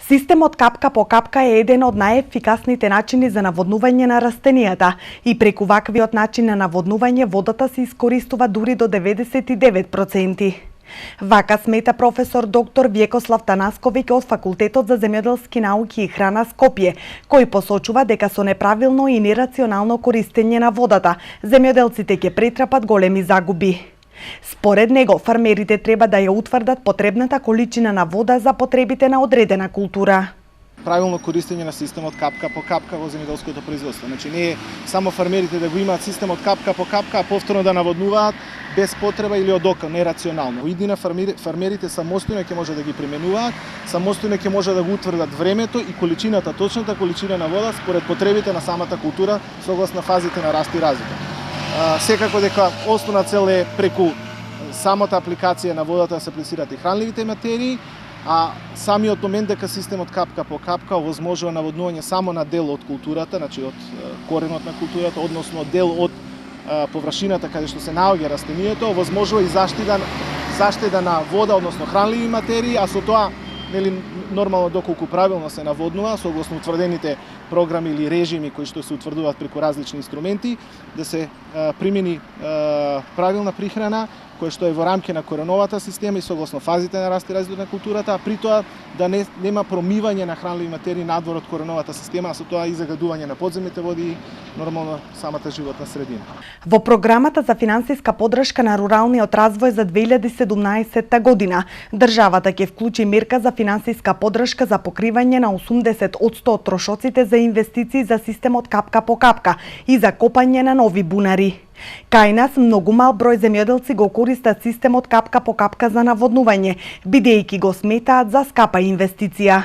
Системот капка по капка е еден од најефикасните начини за наводнување на растенијата и преку ваквиот начин на наводнување водата се искористува дури до 99%. Вака смета професор доктор Вјекослав Танасковиќ од Факултетот за земјоделски науки и храна Скопје, кој посочува дека со неправилно и нерационално користење на водата, земјоделците ќе претрпат големи загуби. Според него, фармерите треба да ја утврдат потребната количина на вода за потребите на одредена култура. Правилно користење на системот капка по капка во земјоделското производство. Значи не е само фармерите да го имаат системот капка по капка, а повторно да наводнуваат без потреба или од ока, нерационално. Во иднина фармерите самостојно ќе може да ги применуваат, самостојно ќе може да го утврдат времето и количината, точната количина на вода според потребите на самата култура согласно фазите на раст и развитие. Секако дека основна цел е преку самата апликација на водата да се аплицираат и хранливите материи, а самиот момент дека системот капка по капка овозможува наводнување само на дел од културата, значи од коренот на културата, односно дел од површината каде што се наоѓа растението, овозможува и заштеда на вода, односно хранливи материи, а со тоа нормално доколку правилно се наводнува, согласно утврдените програми или режими кои што се утврдуваат преку различни инструменти, да се примени правилна прихрана, која што е во рамки на кореновата система и согласно фазите на раст и развитие на културата, а при тоа да нема промивање на хранливи материи надвор од кореновата система, а со тоа и загадување на подземните води и нормално самата животна средина. Во програмата за финансиска поддршка на руралниот развој за 2017 година, државата ќе вклучи мерка за финансиска поддршка за покривање на 80% од трошоците за инвестиции за системот капка по капка и за копање на нови бунари. Кај нас многу мал број земјоделци го користат системот капка по капка за наводнување, бидејќи го сметаат за скапа инвестиција.